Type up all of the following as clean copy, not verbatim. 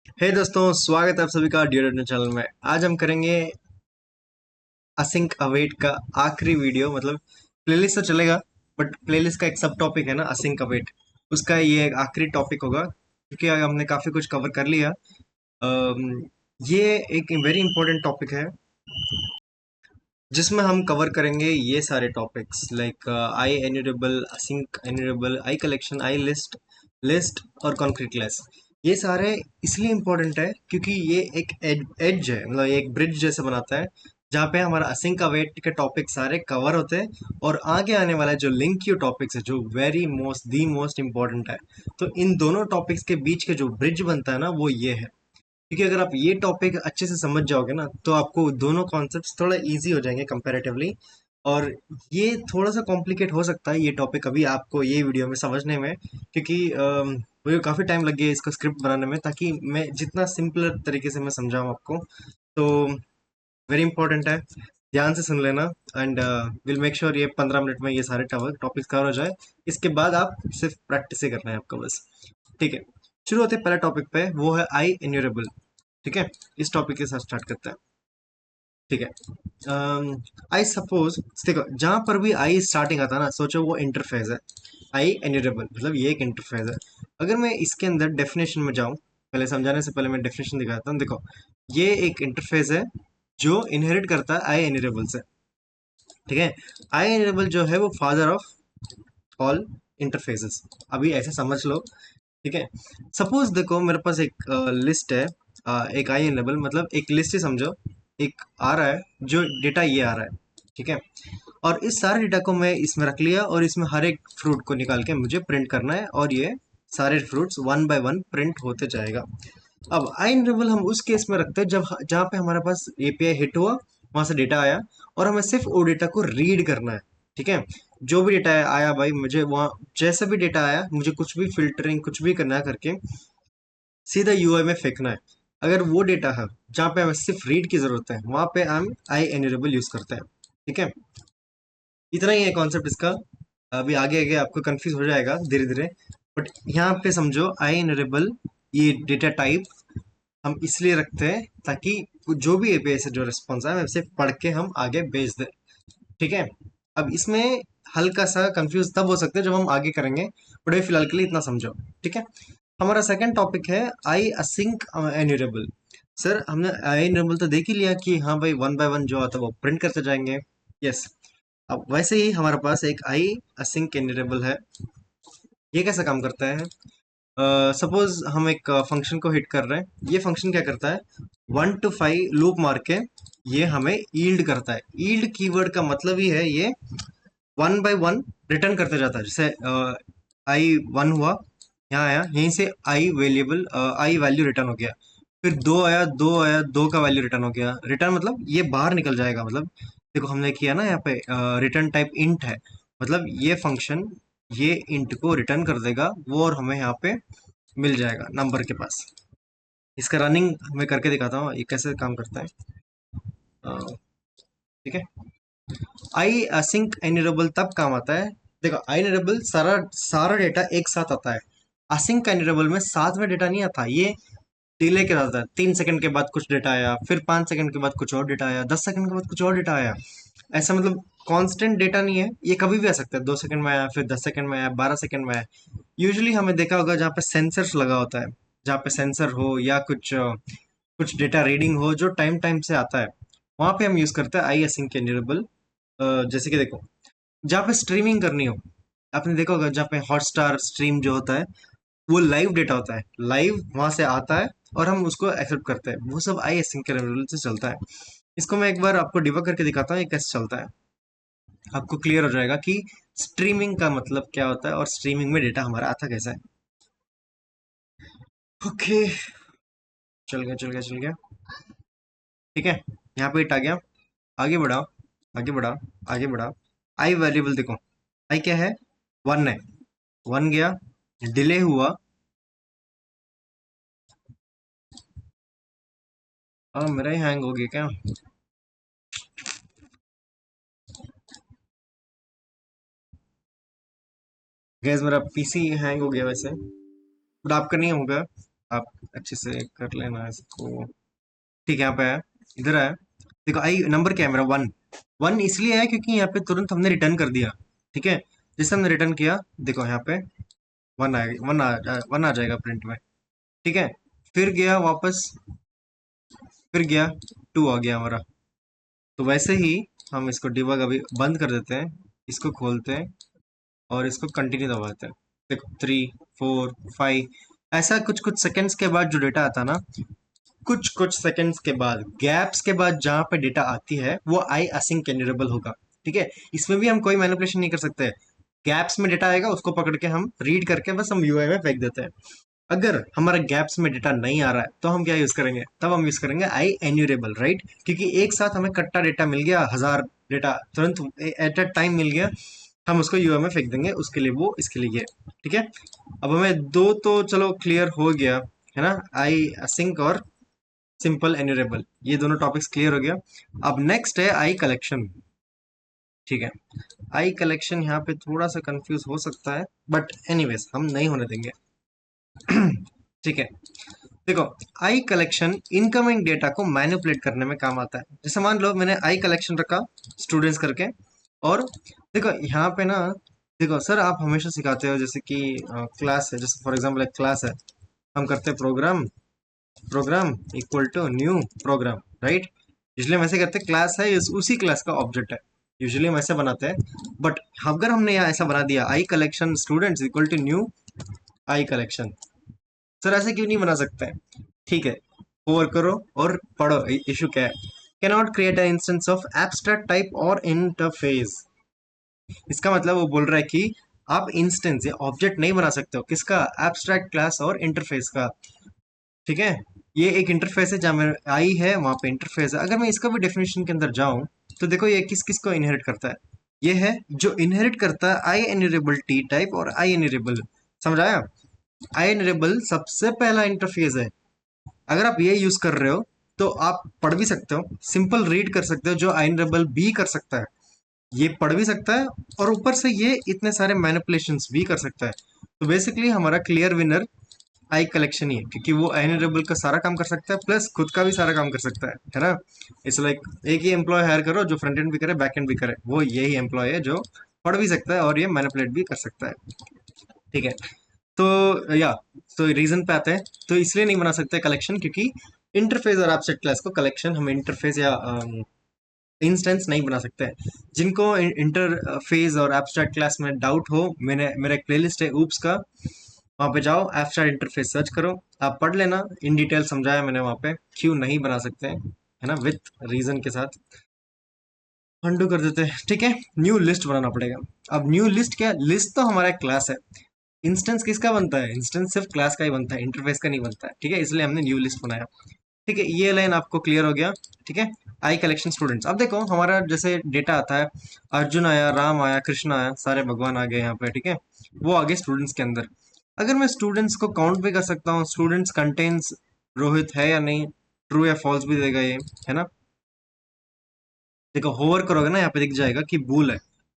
हे दोस्तों, स्वागत है आप सभी का डियर चैनल में। आज हम करेंगे असिंक अवेट का आखिरी वीडियो। मतलब प्लेलिस्ट तो चलेगा, बट प्लेलिस्ट का एक सब टॉपिक है ना, असिंक अवेट। उसका ये एक आखिरी टॉपिक होगा क्योंकि आज हमने काफी कुछ कवर कर लिया। अम, ये एक वेरी इंपॉर्टेंट टॉपिक है जिसमें हम कवर करेंगे ये सारे topics like I enumerable, async enumerable, I collection, I list, list और कॉन्क्रीट क्लास। ये सारे इसलिए इम्पोर्टेंट है क्योंकि ये एक एज है, मतलब एक ब्रिज जैसे बनाता है जहाँ पे हमारा असिंक अवेट के टॉपिक सारे कवर होते हैं और आगे आने वाला जो लिंक क्यू टॉपिक्स है जो very most the most important है। तो इन दोनों टॉपिक्स के बीच के जो ब्रिज बनता है ना, वो ये है। क्योंकि अगर आप ये टॉपिक अच्छे से समझ जाओगे ना तो आपको दोनों कॉन्सेप्ट्स थोड़ा इजी हो जाएंगे कंपैरेटिवली। और ये थोड़ा सा कॉम्प्लिकेट हो सकता है ये टॉपिक अभी आपको ये वीडियो में समझने में, क्योंकि मुझे काफ़ी टाइम लग गया इसका स्क्रिप्ट बनाने में, ताकि मैं जितना सिंपलर तरीके से मैं समझाऊँ आपको। तो वेरी इंपॉर्टेंट है, ध्यान से सुन लेना। एंड विल मेक श्योर ये 15 मिनट में ये सारे टॉपिक्स कवर हो जाए। इसके बाद आप सिर्फ प्रैक्टिस ही करना है आपको बस। ठीक है, शुरू होते हैं पहले टॉपिक पे, वो है आई एन्यूरेबल। ठीक है, इस टॉपिक के साथ स्टार्ट करते हैं। ठीक है, आई सपोज, देखो जहां पर भी आई स्टार्टिंग आता है ना, सोचो वो इंटरफेस है। आई एन्यूरेबल मतलब ये एक इंटरफेस है। अगर मैं इसके अंदर डेफिनेशन में जाऊं, पहले समझाने से पहले मैं डेफिनेशन दिखाता हूँ। देखो, ये एक इंटरफेस है जो इनहेरिट करता है आई एन्यूरेबल से। ठीक है, आई एन्यूरेबल जो है वो फादर ऑफ ऑल इंटरफेसेस। अभी ऐसे समझ लो। ठीक है, सपोज देखो मेरे पास एक लिस्ट है। एक आई एनेबल मतलब एक लिस्ट ही समझो। एक आ रहा है जो डेटा ये आ रहा है। ठीक है, और इस सारे डेटा को मैं इसमें रख लिया और इसमें हर एक फ्रूट को निकाल के मुझे प्रिंट करना है और ये सारे fruits one by one print होते जाएगा। अब आई एनेबल हम उस केस में रखते हैं जब जहाँ पे हमारे पास एपीआई हिट हुआ, वहां से डेटा आया और हमें सिर्फ वो डेटा को रीड करना है। ठीक है, जो भी डेटा आया भाई, मुझे वहाँ जैसा भी डेटा आया मुझे कुछ भी फिल्टरिंग कुछ भी करना है करके सीधा यूआई में फेंकना है। अगर वो डेटा है जहाँ पे हमें सिर्फ रीड की जरूरत है, वहां पे हम आई एन्यूरेबल यूज करते हैं। ठीक है, इतना ही है कॉन्सेप्ट इसका। अभी आगे आगे आपको कंफ्यूज हो जाएगा धीरे धीरे, बट यहाँ पे समझो आई एन्यूरेबल ये डेटा टाइप हम इसलिए रखते हैं ताकि जो भी एपीआई से जो रिस्पॉन्स आए सिर्फ पढ़ के हम आगे भेज दें। ठीक है, अब इसमें हल्का सा कंफ्यूज तब हो सकते हैं जब हम आगे करेंगे, बट अभी फिलहाल के लिए इतना समझो। ठीक है, हमारा सेकंड टॉपिक है आई असिंक एन्यूरेबल। सर हमने आई एन्यूरेबल तो देख ही लिया कि हाँ भाई वन बाय वन जो आता है वो प्रिंट करते जाएंगे। यस, अब वैसे ही हमारे पास एक आई असिंक एन्यूरेबल है। ये कैसा काम करता है? सपोज हम एक फंक्शन को हिट कर रहे हैं। ये फंक्शन क्या करता है, 1 to 5 लूप मार के ये हमें ईल्ड करता है। ईल्ड कीवर्ड का मतलब ही है ये वन बाय वन रिटर्न करते जाता है। जैसे आई वन हुआ, यहाँ आया, यहीं से I variable I value return हो गया। फिर दो आया, दो आया, दो का वैल्यू रिटर्न हो गया। रिटर्न मतलब ये बाहर निकल जाएगा। मतलब देखो हमने किया ना यहाँ पे रिटर्न टाइप इंट है, मतलब ये फंक्शन ये इंट को रिटर्न कर देगा वो, और हमें यहाँ पे मिल जाएगा नंबर के पास। इसका रनिंग मैं करके दिखाता हूँ ये कैसे काम करता है। ठीक है, आई असिंक एन्यूरेबल तब काम आता है, देखो आई एन्यूरेबल सारा सारा डेटा एक साथ आता है। असिंक एन्यूरेबल में साथ में डेटा नहीं आता, ये डिले के साथ आता है। 3 सेकंड के बाद कुछ डेटा आया, फिर 5 सेकंड के बाद कुछ और डेटा आया, 10 सेकंड के बाद कुछ और डेटा आया। ऐसा मतलब कांस्टेंट डेटा नहीं है, ये कभी भी आ सकता है। 2 सेकंड में आया, फिर 10 सेकंड में आया, 12 सेकंड में आया। यूजुअली हमें देखा होगा जहाँ पे सेंसर्स लगा होता है, जहाँ पे सेंसर हो या कुछ डेटा रीडिंग हो जो टाइम टाइम से आता है, वहां पे हम यूज करते हैं आई एसिंक एन्यूरेबल। जैसे कि देखो जहाँ पे स्ट्रीमिंग करनी हो, आपने देखा होगा जहाँ पे हॉटस्टार स्ट्रीम जो होता है वो लाइव डेटा होता है, लाइव वहां से आता है और हम उसको एक्सेप्ट करते हैं, वो सब आई एसिंक से चलता है। इसको मैं एक बार आपको डिबग करके दिखाता हूँ ये कैसे चलता है। आपको क्लियर हो जाएगा कि स्ट्रीमिंग का मतलब क्या होता है और स्ट्रीमिंग में डेटा हमारा आता कैसा है। ओके, चल गया चल गया चल गया। ठीक है, यहाँ पे हिट आ गया। आगे बढ़ाओ, आगे बढ़ाओ, आगे बढ़ाओ। आई वेरिएबल देखो, आई क्या है, वन है। वन गया, डिले हुआ। मेरा ही हैंग हो गया क्या? गैस मेरा पीसी हैंग हो गया वैसे, बट आपका नहीं होगा। आप अच्छे से कर लेना इसको। ठीक है, यहाँ पे है, इधर है। देखो आई नंबर क्या है मेरा, 1। 1 इसलिए है क्योंकि यहाँ पे तुरंत हमने रिटर्न कर दिया। ठीक है, जैसे हमने रिटर्न किया, देखो यहाँ पे 1 आएगा, 1 आ जाएगा प्रिंट में। ठीक है, फिर गया वापस, फिर गया 2 आ गया हमारा। तो वैसे ही हम इसको डिबग अभी बंद कर देते हैं, इसको खोलते हैं और इसको कंटिन्यू दबाते हैं। देखो 3, 4, 5, ऐसा कुछ कुछ सेकंड्स के बाद जो डेटा आता है ना, कुछ कुछ सेकंड्स के बाद, गैप्स के बाद जहां पे डेटा आती है वो आई असिंक एन्यूरेबल होगा। ठीक है, इसमें भी हम कोई मैनिपुलेशन नहीं कर सकते। गैप्स में डेटा आएगा, उसको पकड़ के हम रीड करके बस हम यूआई में फेंक देते हैं। अगर हमारा गैप्स में डेटा नहीं आ रहा है तो हम क्या यूज करेंगे, तब हम यूज करेंगे आई एन्यूरेबल, राइट? क्योंकि एक साथ हमें कट्टा डेटा मिल गया, 1000 डेटा तुरंत एट अ टाइम मिल गया, हम उसको यूआई में फेंक देंगे, उसके लिए वो, इसके लिए ये। ठीक है, अब हमें दो तो चलो क्लियर हो गया है ना, आई असिंक और सिंपल एन्यूरेबल, ये दोनों टॉपिक्स क्लियर हो गया। अब नेक्स्ट है आई कलेक्शन। ठीक है, आई कलेक्शन यहाँ पे थोड़ा सा कंफ्यूज हो सकता है, बट एनीवेज हम नहीं होने देंगे। ठीक है, देखो आई कलेक्शन इनकमिंग डेटा को मैनिपुलेट करने में काम आता है। जैसे मान लो मैंने आई कलेक्शन रखा स्टूडेंट्स करके, और देखो यहाँ पे ना, देखो सर आप हमेशा सिखाते हो जैसे कि क्लास है, जैसे फॉर एग्जांपल एक क्लास है, हम करते हैं program, program equal to new program, right? Usually हम ऐसे करते हैं, क्लास है उसी क्लास का ऑब्जेक्ट है, यूजुअली हम ऐसे बनाते हैं। बट अगर हमने यहाँ ऐसा बना दिया, I collection students equal to new I collection, sir ऐसे क्यों नहीं बना सकते हैं? ठीक है, ओवर करो और पढ़ो इशू क्या है। Can not create an instance of abstract type और इंटरफेस। इसका मतलब वो बोल रहा है कि आप इंस्टेंस या ऑब्जेक्ट नहीं बना सकते हो, किसका? एब्स्ट्रैक्ट क्लास और इंटरफेस का। ठीक है, ये एक इंटरफेस है, जहाँ में आई है वहां पे इंटरफेस है। अगर मैं इसका भी डेफिनेशन के अंदर जाऊं, तो देखो ये किस किस को इनहेरिट करता है। ये है जो इनहेरिट करता है आई एन्यूरेबल टी टाइप और आई एन्यूरेबल। समझ आया? आई एन्यूरेबल सबसे पहला इंटरफेस है। अगर आप ये यूज कर रहे हो तो आप पढ़ भी सकते हो, सिंपल रीड कर सकते हो, जो आई एन्यूरेबल भी कर सकता है। ये पढ़ भी सकता है और ऊपर से ये इतने सारे मैनिपुलेशंस भी कर सकता है। तो बेसिकली हमारा क्लियर विनर आई कलेक्शन ही है, क्योंकि वो एनरेबल का सारा काम कर सकता है, प्लस खुद का भी सारा काम कर सकता है ना? इट्स लाइक एक ही एम्प्लॉय हायर करो जो फ्रंट एंड भी करे, बैक एंड भी करे, वो यही एम्प्लॉय है जो पढ़ भी सकता है और ये मैनिपुलेट भी कर सकता है। ठीक है, तो या तो रीजन पे आते हैं, तो इसलिए नहीं बना सकते कलेक्शन, क्योंकि इंटरफेस और एब्स्ट्रैक्ट क्लास को कलेक्शन हम इंटरफेस या इंस्टेंस नहीं बना सकते हैं। जिनको इंटरफेस और एब्स्ट्रैक्ट क्लास में डाउट हो, मैंने मेरा एक प्लेलिस्ट है ऊप्स का, वहाँ पे जाओ, एब्स्ट्रैक्ट इंटरफेस सर्च करो, आप पढ़ लेना, इन डिटेल समझाया मैंने वहाँ पे क्यों नहीं बना सकते हैं, है ना, विथ रीजन के साथ। अंडू कर देते हैं। ठीक है, न्यू लिस्ट बनाना पड़ेगा। अब न्यू लिस्ट क्या, लिस्ट तो हमारा एक क्लास है, इंस्टेंस किसका बनता है? इंस्टेंस सिर्फ क्लास का ही बनता है, इंटरफेस का नहीं बनता है। ठीक है, इसलिए हमने न्यू लिस्ट बनाया। ठीक है, ये लाइन आपको क्लियर हो गया। ठीक है, आई कलेक्शन स्टूडेंट्स। अब देखो हमारा जैसे डेटा आता है, अर्जुन आया, राम आया, कृष्ण आया, सारे भगवान आ गए यहाँ पे। ठीक है, वो आ गए स्टूडेंट्स के अंदर। अगर मैं स्टूडेंट्स को काउंट भी कर सकता हूँ, स्टूडेंट्स कंटेन्स रोहित है या नहीं, ट्रू या फॉल्स भी देगा ये, है ना? देखो होवर करोगे ना, यहाँ पे दिख जाएगा कि बूल है,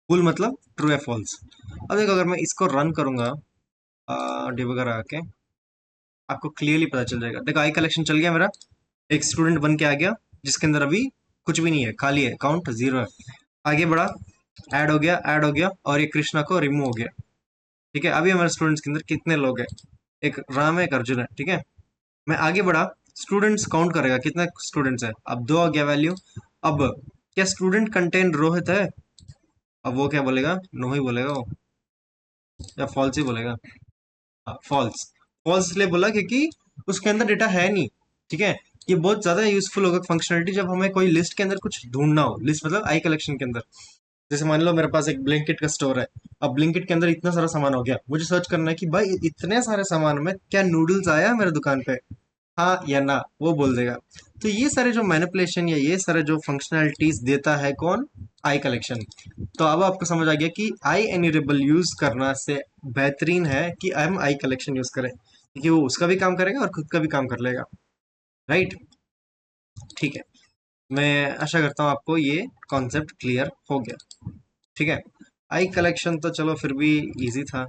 बूल मतलब ट्रू या फॉल्स। अब देखो अगर मैं इसको रन करूंगा डिबगर आके, आपको क्लियरली पता चल जाएगा। देखो आई कलेक्शन चल गया मेरा, एक स्टूडेंट बन के आ गया जिसके अंदर अभी कुछ भी नहीं है, खाली है, काउंट 0 है। आगे बढ़ा, ऐड हो गया, ऐड हो गया, और ये कृष्णा को रिमूव हो गया। ठीक है, अभी हमारे स्टूडेंट्स के अंदर कितने लोग हैं? एक राम है, एक अर्जुन है। ठीक है, मैं आगे बढ़ा, स्टूडेंट्स काउंट करेगा कितने स्टूडेंट्स है, अब 2 आ गया वैल्यू। अब क्या स्टूडेंट कंटेन रोहित है? अब वो क्या बोलेगा? नो ही बोलेगा वो, या फॉल्स ही बोलेगा। फॉल्स। फॉल्स इसलिए बोला क्योंकि उसके अंदर डेटा है नहीं। ठीक है, ये बहुत ज्यादा यूजफुल होगा फंक्शनलिटी जब हमें कोई लिस्ट के अंदर कुछ ढूंढना हो। लिस्ट मतलब आई कलेक्शन के अंदर, जैसे मान लो मेरे पास एक ब्लिंकिट का स्टोर है। अब ब्लिंकिट के अंदर इतना सारा सामान हो गया, मुझे सर्च करना है कि भाई इतने सारे सामान में क्या नूडल्स आया मेरे दुकान पे, हाँ या ना, वो बोल देगा। तो ये सारे जो मैनिपुलेशन या ये सारे जो फंक्शनैलिटीज देता है कौन? आई कलेक्शन। तो अब आपको समझ आ गया कि आई एन्यूरेबल यूज करना से बेहतरीन है कि हम आई कलेक्शन यूज करें, क्योंकि वो उसका भी काम करेगा और खुद का भी काम कर लेगा, राइट? ठीक है, मैं आशा करता हूँ आपको ये कॉन्सेप्ट क्लियर हो गया। ठीक है, आई कलेक्शन तो चलो फिर भी इजी था।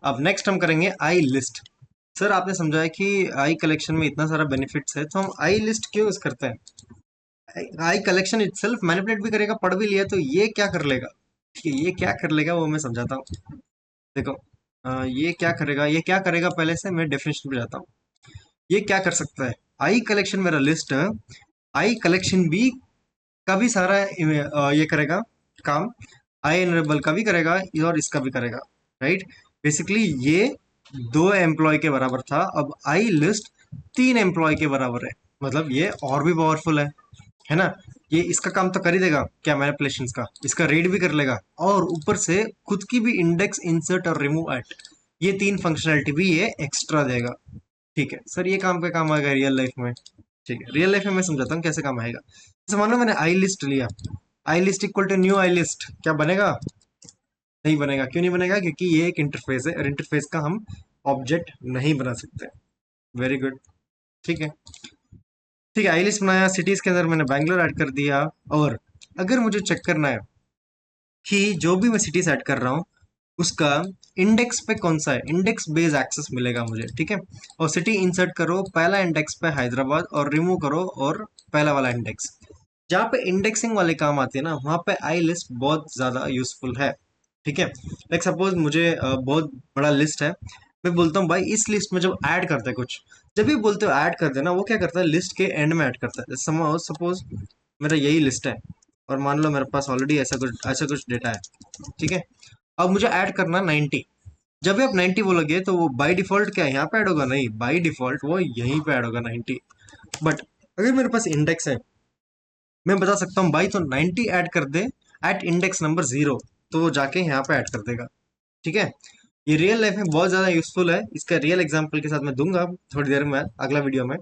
अब नेक्स्ट हम करेंगे आई लिस्ट। सर आपने समझाया कि आई कलेक्शन में इतना सारा बेनिफिट्स है, तो हम आई लिस्ट क्यों यूज करते हैं? आई कलेक्शन इटसेल्फ मैनिपुलेट भी करेगा, पढ़ भी लिया, तो ये क्या कर लेगा? ठीक है, ये क्या कर लेगा वो मैं समझाता हूँ। देखो, ये क्या करेगा, ये क्या करेगा, पहले से मैं डेफिनेशन पे जाता हूँ। ये क्या कर सकता है? आई कलेक्शन मेरा लिस्ट है, आई कलेक्शन भी का भी सारा ये करेगा काम, आई एनरेबल का भी करेगा और इसका भी करेगा, राइट? बेसिकली ये दो एम्प्लॉय के बराबर था, अब आई लिस्ट तीन एम्प्लॉय के बराबर है, मतलब ये और भी पावरफुल है ना? ये इसका काम तो कर ही देगा क्या, मैनिपुलेशंस का, इसका रीड भी कर लेगा, और ऊपर से खुद की भी इंडेक्स, इंसर्ट और रिमूव एट, ये तीन फंक्शनैलिटी भी ये एक्स्ट्रा देगा। ठीक है सर, ये काम पे काम आएगा रियल लाइफ में? ठीक है, रियल लाइफ में मैं समझाता हूँ कैसे काम आएगा। जैसे मान लो मैंने आई लिस्ट लिया, I list equal to new I list, क्या बनेगा? नहीं बनेगा। क्यों नहीं बनेगा? क्योंकि ये एक इंटरफेस है, और इंटरफेस का हम ऑब्जेक्ट नहीं बना सकते। Very good. ठीक है, ठीक है, आई लिस्ट बनाया, सिटीज के अंदर मैंने बैंगलोर ऐड कर दिया, और अगर मुझे चेक करना है कि जो भी मैं सिटीज ऐड कर रहा हूँ उसका इंडेक्स पे कौन सा है, इंडेक्स बेस्ड एक्सेस मिलेगा मुझे, ठीक है? और सिटी इंसर्ट करो, पहला इंडेक्स पे हैदराबाद, और रिमूव करो और पहला वाला इंडेक्स। जहाँ पे इंडेक्सिंग वाले काम आते हैं ना, वहाँ पे आई लिस्ट बहुत ज़्यादा यूजफुल है। ठीक है, लाइक सपोज मुझे बहुत बड़ा लिस्ट है, मैं बोलता हूँ भाई इस लिस्ट में जब ऐड करते हैं कुछ, जब भी बोलते हो ऐड कर देना, वो क्या करता है, लिस्ट के एंड में ऐड करता है। सपोज मेरा यही लिस्ट है, और मान लो मेरे पास ऑलरेडी ऐसा कुछ डेटा है, ठीक है? अब मुझे ऐड करना 90। जब भी आप 90 बोलोगे तो वो बाय डिफॉल्ट क्या है, यहाँ पे ऐड होगा? नहीं, बाय डिफॉल्ट वो यहीं पे ऐड होगा 90। बट अगर मेरे पास इंडेक्स है, मैं बता सकता हूँ भाई तो 90 ऐड कर दे एट इंडेक्स नंबर 0, तो वो जाके यहाँ पे ऐड कर देगा। ठीक है, ये रियल लाइफ में बहुत ज़्यादा यूजफुल है, इसका रियल एग्जांपल के साथ मैं दूंगा थोड़ी देर में अगला वीडियो में।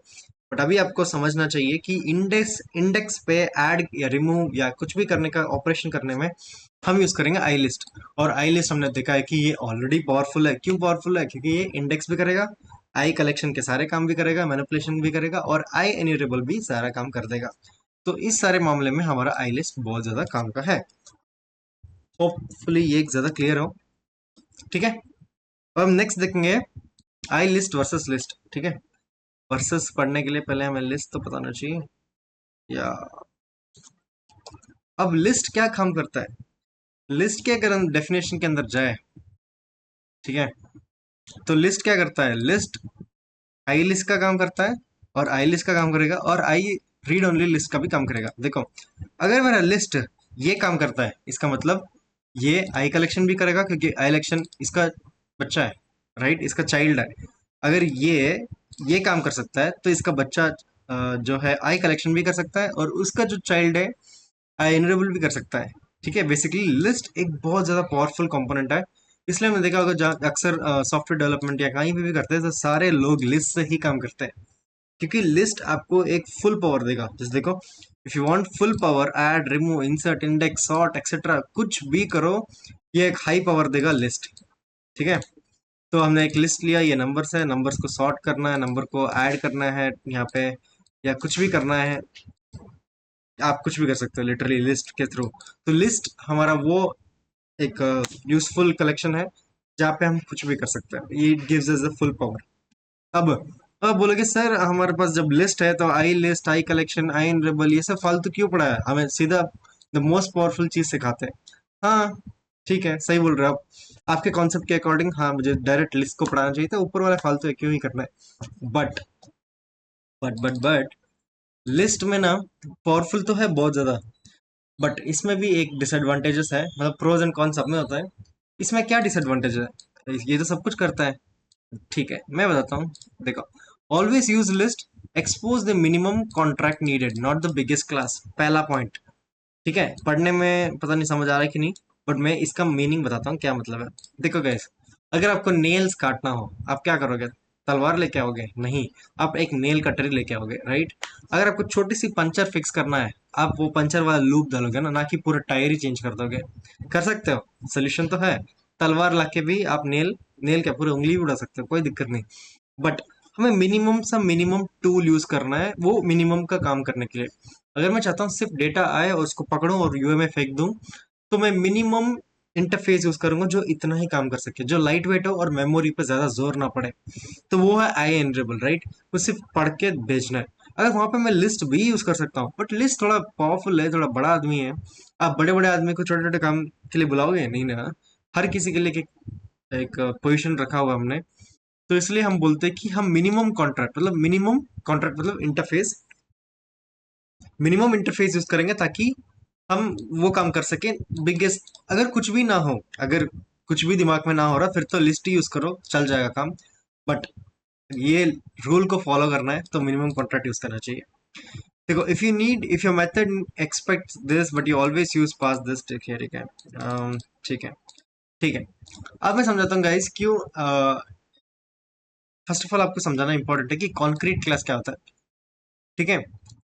बट अभी आपको समझना चाहिए कि इंडेक्स इंडेक्स पे ऐड या रिमूव या कुछ भी करने का ऑपरेशन करने में हम यूज करेंगे आई लिस्ट। और आई लिस्ट हमने देखा है कि ये ऑलरेडी पावरफुल है। क्यों पावरफुल है? क्योंकि ये इंडेक्स भी करेगा, आई कलेक्शन के सारे काम भी करेगा, मैनिपुलेशन भी करेगा, और आई एन्यूरेबल भी सारा काम कर देगा। तो इस सारे मामले में हमारा आई लिस्ट बहुत ज्यादा काम का है। होपफुली ये एक ज्यादा क्लियर हो। ठीक है, अब हम नेक्स्ट देखेंगे आई लिस्ट वर्सेस लिस्ट। ठीक है, वर्सेस पढ़ने के लिए पहले हमें लिस्ट तो पता होना चाहिए। या अब लिस्ट क्या काम करता है, लिस्ट के अगर हम डेफिनेशन के अंदर जाए, ठीक है, तो लिस्ट क्या करता है, लिस्ट आई लिस्ट का काम करता है, और आई लिस्ट का काम करेगा, और आई रीड ओनली लिस्ट का भी काम करेगा। देखो, अगर मेरा लिस्ट ये काम करता है, इसका मतलब ये आई कलेक्शन भी करेगा, क्योंकि आई कलेक्शन इसका बच्चा है, राइट, इसका चाइल्ड है। अगर ये काम कर सकता है, तो इसका बच्चा जो है आई कलेक्शन भी कर सकता है, और उसका जो चाइल्ड है आई इनरेबल भी कर सकता है। ठीक है, बेसिकली लिस्ट एक बहुत ज्यादा पावरफुल कंपोनेंट है। इसलिए हमने देखा होगा जहाँ अक्सर सॉफ्टवेयर डेवलपमेंट या कहीं भी करते हैं, तो सारे लोग लिस्ट से ही काम करते हैं, क्योंकि लिस्ट आपको एक फुल पावर देगा। जैसे देखो, if you want full power, add, remove, insert, index, sort etcetera, कुछ भी करो, ये एक हाई पावर देगा लिस्ट। ठीक है, तो हमने एक लिस्ट लिया, ये नंबर्स है, नंबर्स को सॉर्ट करना है, नंबर को ऐड करना है यहाँ पे, या कुछ भी करना है, आप कुछ भी कर सकते हो लिटरली लिस्ट के थ्रू। तो लिस्ट हमारा वो एक यूजफुल कलेक्शन है जहाँ पे हम कुछ भी कर सकते हैं, ये gives us the full power. अब अब बोलोगे सर हमारे पास जब लिस्ट है तो आई लिस्ट, आई कलेक्शन, आई इनरेबल, ये सब फालतू क्यों पड़ा है, हमें सीधा द मोस्ट पावरफुल चीज सिखाते हैं। हाँ, ठीक है, सही बोल रहे हो आप, आपके कॉन्सेप्ट के अकॉर्डिंग हाँ, मुझे डायरेक्ट लिस्ट को पढ़ाना चाहिए था, ऊपर वाला फालतू है क्यों ही करना है। बट बट लिस्ट में ना पावरफुल तो है बहुत ज्यादा, बट इसमें भी एक डिसएडवांटेजेस है, मतलब प्रोज एंड कॉन्स सब में होता है। इसमें क्या डिसएडवांटेज है? ये तो सब कुछ करता है, ठीक है, मैं बताता हूँ। देखो, always use list, expose the minimum contract needed, not the biggest class, पहला पॉइंट। ठीक है, पढ़ने में पता नहीं समझ आ रहा है कि नहीं, बट मैं इसका मीनिंग बताता हूँ क्या मतलब है। देखो गैस, अगर आपको नेल्स काटना हो, आप क्या करोगे? तलवार लेके आओगे? नहीं, आप एक नेल कटरी लेके आओगे, राइट? अगर आपको छोटी सी पंचर फिक्स करना है, आप वो पंचर वाला लूप डालोगे ना कि पूरा टायर ही चेंज कर दोगे। कर सकते हो, सोल्यूशन तो है। तलवार लाके भी आप नेल नेल क्या पूरी उंगली भी उड़ा सकते हो, कोई दिक्कत नहीं। बट हमें मिनिमम सा मिनिमम टूल यूज करना है, वो मिनिमम का काम करने के लिए। अगर मैं चाहता हूँ सिर्फ डेटा आए और उसको पकड़ूं और यूए में फेंक दूं, तो मैं मिनिमम इंटरफेस यूज करूंगा जो इतना ही काम कर सके, जो लाइट वेट हो और मेमोरी पे ज्यादा जोर ना पड़े, तो वो है आई एनरेबल, राइट। वो सिर्फ पढ़ के भेजना है। अगर वहां पे मैं लिस्ट भी यूज कर सकता हूँ, बट लिस्ट थोड़ा पावरफुल है, थोड़ा बड़ा आदमी है। आप बड़े बड़े आदमी को छोटे छोटे काम के लिए बुलाओगे नहीं ना। हर किसी के लिए एक पोजीशन रखा हुआ हमने। तो इसलिए हम बोलते हैं कि हम मिनिमम कॉन्ट्रैक्ट मतलब इंटरफेस, मिनिमम इंटरफेस यूज करेंगे ताकि हम वो काम कर सके बिगेस्ट। अगर कुछ भी ना हो, अगर कुछ भी दिमाग में ना हो रहा, फिर तो लिस्ट ही यूज करो, चल जाएगा काम। बट ये रूल को फॉलो करना है तो मिनिमम कॉन्ट्रैक्ट यूज करना चाहिए। देखो, if your method expect this but you always use pass this, ठीक है, ठीक है, ठीक है, ठीक है। अब मैं समझाता हूँ गाइस क्यों। फर्स्ट ऑफ ऑल आपको समझाना इंपॉर्टेंट है कि कॉन्क्रीट क्लास क्या होता है। ठीक है।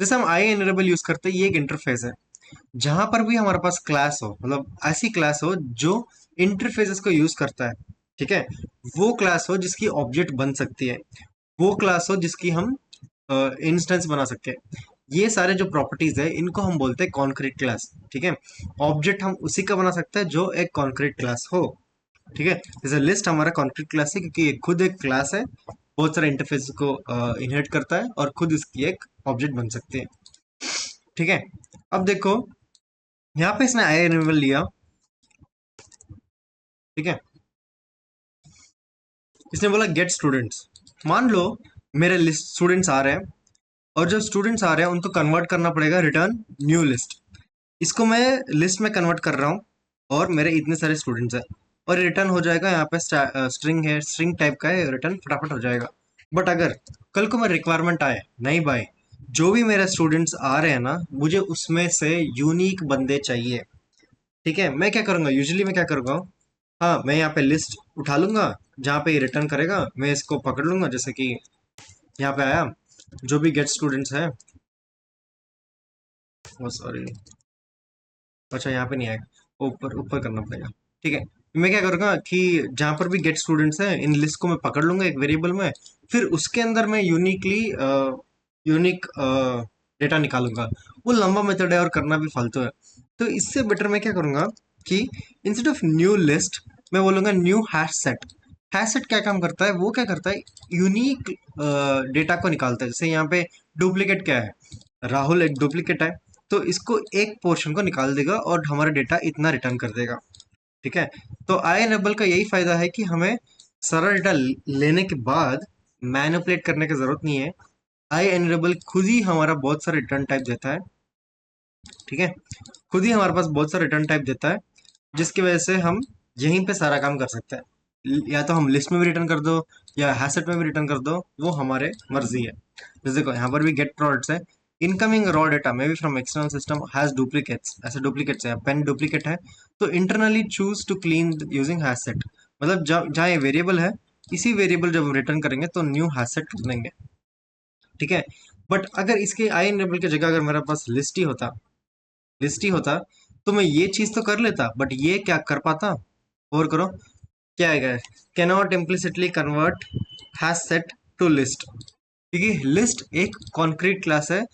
जैसे हम आई एनरेबल यूज करते हैं, ये एक इंटरफेस है। जहां पर भी हमारे पास क्लास हो, मतलब ऐसी क्लास हो जो इंटरफेसेस को यूज करता है, ठीक है, वो क्लास हो जिसकी ऑब्जेक्ट बन सकती है, वो क्लास हो जिसकी हम इंस्टेंस बना सकते हैं। ये सारे जो प्रॉपर्टीज है इनको हम बोलते हैं कॉन्क्रीट क्लास। ठीक है। ऑब्जेक्ट हम उसी का बना सकते हैं जो एक कॉन्क्रीट क्लास हो। ठीक है। जैसे लिस्ट हमारा कॉन्क्रीट क्लास है क्योंकि ये खुद एक क्लास है, बहुत सारे इंटरफेस को इनहेरिट करता है और खुद इसकी एक ऑब्जेक्ट बन सकते हैं। ठीक है। अब देखो, यहाँ पे इसने आई एनिमल लिया। ठीक है। इसने बोला गेट स्टूडेंट्स। मान लो मेरे लिस्ट स्टूडेंट्स आ रहे हैं, और जो स्टूडेंट्स आ रहे हैं उनको कन्वर्ट करना पड़ेगा रिटर्न न्यू लिस्ट। इसको मैं लिस्ट में कन्वर्ट कर रहा हूँ, और मेरे इतने सारे स्टूडेंट्स हैं, और रिटर्न हो जाएगा। यहाँ पे स्ट्रिंग है, स्ट्रिंग टाइप का है, रिटर्न फटाफट हो जाएगा। बट अगर कल को मेरे रिक्वायरमेंट आए, नहीं भाई, जो भी मेरे स्टूडेंट्स आ रहे हैं ना, मुझे उसमें से यूनिक बंदे चाहिए। ठीक है। मैं क्या करूंगा, यूजुअली मैं क्या करूंगा, हाँ, मैं यहाँ पे लिस्ट उठा लूंगा, जहाँ पे ये रिटर्न करेगा मैं इसको पकड़ लूंगा। जैसे कि यहाँ पे आया, जो भी गेट स्टूडेंट्स है, वो सॉरी, अच्छा यहाँ पे नहीं आएगा, ऊपर ऊपर करना पड़ेगा। ठीक है। मैं क्या करूँगा कि जहाँ पर भी गेट स्टूडेंट्स हैं, इन लिस्ट को मैं पकड़ लूंगा एक वेरिएबल में। फिर उसके अंदर मैं यूनिक डेटा निकालूंगा। वो लंबा मेथड है और करना भी फालतू है। तो इससे बेटर मैं क्या करूँगा कि इंस्टेड ऑफ न्यू लिस्ट, मैं बोलूँगा new hash set. Hash set क्या काम करता है, वो क्या करता है, यूनिक डेटा को निकालता है। जैसे यहाँ पे डुप्लीकेट क्या है, राहुल एक डुप्लीकेट है, तो इसको एक पोर्शन को निकाल देगा और हमारा डेटा इतना रिटर्न कर देगा। ठीक है। तो आई एनेबल का यही फायदा है कि हमें सारा डेटा लेने के बाद मैनिपुलेट करने की जरूरत नहीं है। आई एनेबल खुद ही हमारा बहुत सारा रिटर्न टाइप देता है। ठीक है। खुद ही हमारे पास बहुत सारा रिटर्न टाइप देता है, जिसकी वजह से हम यहीं पे सारा काम कर सकते हैं। या तो हम लिस्ट में भी रिटर्न कर दो, या हैसेट में भी रिटर्न कर दो, वो हमारे मर्जी है। जैसे देखो यहाँ पर भी गेट प्रोडक्ट्स है। Incoming raw data may be from external system has duplicates, ऐसे डुप्लीकेट्स है, पेन डुप्लीकेट है, तो internally choose to clean using hashset. मतलब जब जहाँ ये वेरिएबल है, इसी वेरिएबल जब हम रिटर्न करेंगे तो न्यू हैसेट बनेंगे। ठीक है। बट अगर इसके आई एनेबल की जगह अगर मेरे पास लिस्ट ही होता, तो मैं ये चीज तो कर लेता, बट ये क्या कर पाता। और करो, क्या है, can not implicitly convert hash set to list, क्योंकि लिस्ट एक कॉन्क्रीट क्लास है।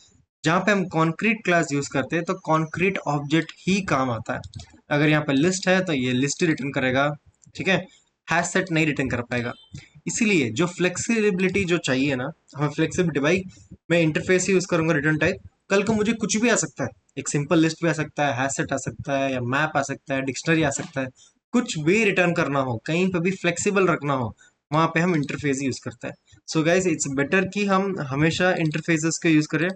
जहां पे हम कॉन्क्रीट क्लास यूज करते हैं तो कॉन्क्रीट ऑब्जेक्ट ही काम आता है। अगर यहाँ पे लिस्ट है तो ये लिस्ट ही रिटर्न करेगा। ठीक है। हैश सेट नहीं रिटर्न कर पाएगा। इसीलिए जो फ्लेक्सिबिलिटी जो चाहिए ना, हमें फ्लेक्सिबिलिटी भाई, मैं इंटरफेस ही यूज करूंगा रिटर्न टाइप। कल को मुझे कुछ भी आ सकता है, एक सिंपल लिस्ट भी आ सकता है, हैश सेट आ सकता है, या मैप आ सकता है, डिक्शनरी आ सकता है। कुछ भी रिटर्न करना हो, कहीं पे भी फ्लेक्सिबल रखना हो, वहां पे हम इंटरफेस ही यूज करते हैं। सो गाइज, इट्स बेटर कि हम हमेशा इंटरफेसेस को यूज करें।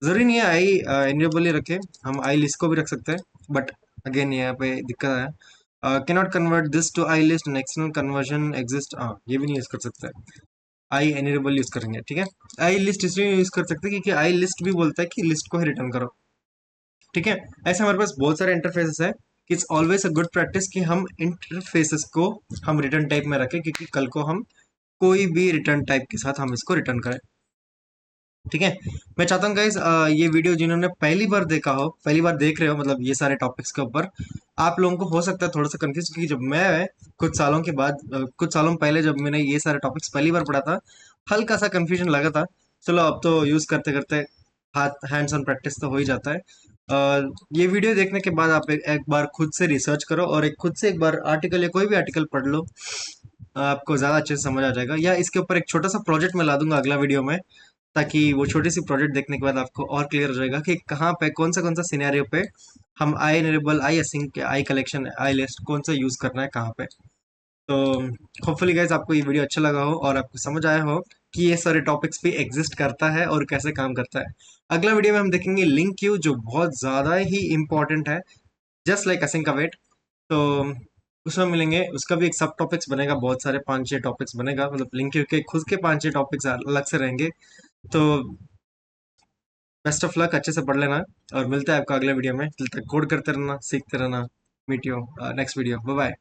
जरूरी नहीं है आई एनेबल ही रखें, हम आई लिस्ट को भी रख सकते हैं। बट अगेन यहाँ पे दिक्कत है, cannot convert this to I list and external conversion exist, हाँ ये भी नहीं यूज कर सकते। आई एनेबल यूज करेंगे। ठीक है। आई लिस्ट इसलिए यूज कर सकते हैं क्योंकि आई लिस्ट भी बोलता है कि लिस्ट को ही रिटर्न करो। ठीक है। ऐसे हमारे पास बहुत सारे इंटरफेसेस है। It's always a good practice कि हम इंटरफेसेस को हम रिटर्न टाइप में रखें, क्योंकि कल को हम कोई भी रिटर्न टाइप के साथ हम इसको रिटर्न करें। ठीक है। मैं चाहता हूँ गाइज, ये वीडियो जिन्होंने पहली बार देखा हो, पहली बार देख रहे हो, मतलब ये सारे टॉपिक्स के ऊपर, आप लोगों को हो सकता है थोड़ा सा कंफ्यूज, क्योंकि जब मैं कुछ सालों के बाद कुछ सालों पहले जब मैंने ये सारे टॉपिक्स पहली बार पढ़ा था, हल्का सा कंफ्यूजन लगा था। चलो अब तो यूज करते करते हाथ हैंड्स ऑन प्रैक्टिस तो हो ही जाता है। अ, ये वीडियो देखने के बाद आप एक बार खुद से रिसर्च करो और एक खुद से एक बार आर्टिकल या कोई भी आर्टिकल पढ़ लो। आपको ज़्यादा अच्छे से समझ आ जाएगा, या इसके ऊपर एक छोटा सा प्रोजेक्ट मैं ला दूंगा अगला वीडियो में, ताकि वो छोटी सी प्रोजेक्ट देखने के बाद आपको और क्लियर हो जाएगा कि कहाँ पे कौन सा सिनेरियो पे हम आई enable I sink I collection I list कौन सा यूज़ करना है कहाँ पे। तो होपफुली गाइज आपको ये वीडियो अच्छा लगा हो और आपको समझ आया हो कि ये सारे टॉपिक्स भी एग्जिस्ट करता है और कैसे काम करता है। अगला वीडियो में हम देखेंगे लिंक क्यू, जो बहुत ज़्यादा ही इंपॉर्टेंट है, जस्ट लाइक असिंक अवेट। तो उसमें मिलेंगे, उसका भी एक सब टॉपिक्स बनेगा, बहुत सारे 5-6 टॉपिक्स बनेगा, मतलब लिंक क्यू के खुद के 5-6 टॉपिक्स अलग से रहेंगे। तो बेस्ट ऑफ लक, अच्छे से पढ़ लेना और मिलता है आपका अगले वीडियो में। तब तक कोड करते रहना, सीखते रहना। Meet you next video, bye bye.